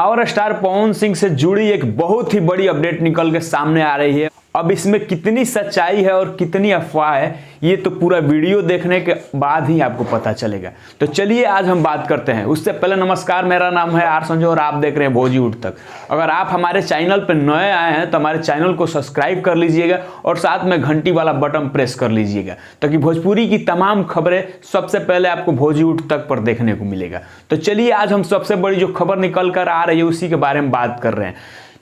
Power star Pawan Singh से जुड़ी एक बहुत ही बड़ी अपडेट निकल के सामने आ रही है। अब इसमें कितनी सच्चाई है और कितनी अफवाह है, ये तो पूरा वीडियो देखने के बाद ही आपको पता चलेगा। तो चलिए आज हम बात करते हैं। उससे पहले नमस्कार, मेरा नाम है आर संजय और आप देख रहे हैं भोजी उठ तक। अगर आप हमारे चैनल पर नए आए हैं तो हमारे चैनल को सब्सक्राइब कर लीजिएगा और साथ में घंटी वाला बटन प्रेस कर लीजिएगा, ताकि भोजपुरी की तमाम खबरें सबसे पहले आपको भोजी उठ तक पर देखने को मिलेगा। तो चलिए आज हम सबसे बड़ी जो खबर निकल कर आ रही है उसी के बारे में बात कर रहे हैं।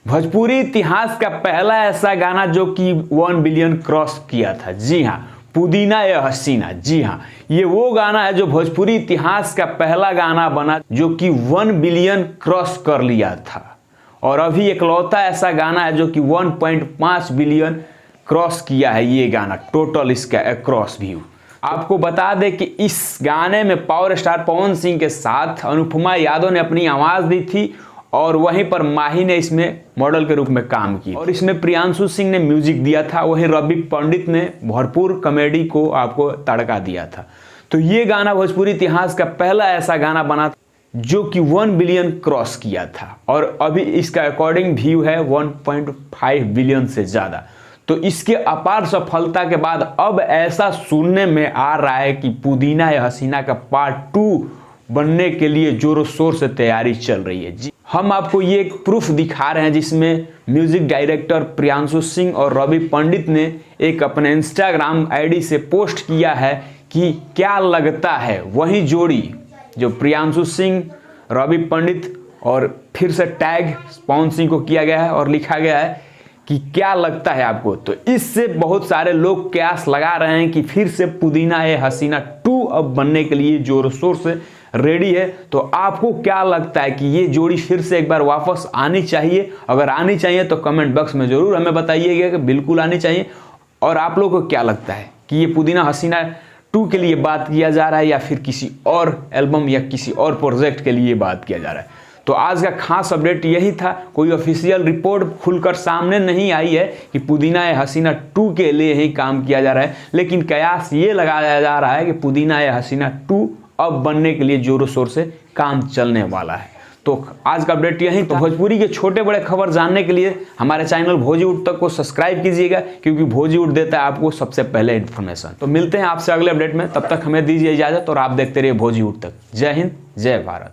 भोजपुरी इतिहास का पहला ऐसा गाना जो कि 1 बिलियन क्रॉस किया था। जी हाँ, पुदीना या हसीना। जी हाँ, ये वो गाना है जो भोजपुरी इतिहास का पहला गाना बना जो कि 1 बिलियन क्रॉस कर लिया था। और अभी इकलौता ऐसा गाना है जो कि 1.5 बिलियन क्रॉस किया है ये गाना, टोटल इसका क्रॉस व्यू। आपको बता दें कि इस गाने में पावर स्टार पवन सिंह के साथ अनुपमा यादव ने अपनी आवाज़ दी थी और वहीं पर माही ने इसमें मॉडल के रूप में काम किया और इसमें प्रियांशु सिंह ने म्यूजिक दिया था। वहीं रवि पंडित ने भरपूर कॉमेडी को आपको तड़का दिया था। तो ये गाना भोजपुरी इतिहास का पहला ऐसा गाना बना जो कि 1 बिलियन क्रॉस किया था और अभी इसका अकॉर्डिंग व्यू है 1.5 बिलियन से ज़्यादा। तो इसके अपार सफलता के बाद अब ऐसा सुनने में आ रहा है कि पुदीना या हसीना का पार्ट 2 बनने के लिए जोरों शोर से तैयारी चल रही है। जी, हम आपको ये एक प्रूफ दिखा रहे हैं जिसमें म्यूजिक डायरेक्टर प्रियांशु सिंह और रवि पंडित ने एक अपने इंस्टाग्राम आईडी से पोस्ट किया है कि क्या लगता है वही जोड़ी जो प्रियांशु सिंह, रवि पंडित और फिर से टैग पवन सिंह को किया गया है और लिखा गया है कि क्या लगता है आपको। तो इससे बहुत सारे लोग कयास लगा रहे हैं कि फिर से पुदीना या हसीना 2 अब बनने के लिए जोरों शोर से रेडी है। तो आपको क्या लगता है कि ये जोड़ी फिर से एक बार वापस आनी चाहिए? अगर आनी चाहिए तो कमेंट बॉक्स में जरूर हमें बताइएगा कि बिल्कुल आनी चाहिए। और आप लोगों को क्या लगता है कि ये पुदीना हसीना 2 के लिए बात किया जा रहा है या फिर किसी और एल्बम या किसी और प्रोजेक्ट के लिए बात किया जा रहा है? तो आज का खास अपडेट यही था। कोई ऑफिशियल रिपोर्ट खुलकर सामने नहीं आई है कि पुदीना या हसीना 2 के लिए ही काम किया जा रहा है, लेकिन कयास ये लगाया जा रहा है कि पुदीना या हसीना 2 अब बनने के लिए जोरों शोर से काम चलने वाला है। तो आज का अपडेट यही। तो भोजपुरी के छोटे बड़े खबर जानने के लिए हमारे चैनल भोजी उठ तक को सब्सक्राइब कीजिएगा, क्योंकि भोजी उठ देता है आपको सबसे पहले इन्फॉर्मेशन। तो मिलते हैं आपसे अगले अपडेट में, तब तक हमें दीजिए इजाजत और आप देखते रहिए भोजी उठ तक। जय हिंद, जय भारत।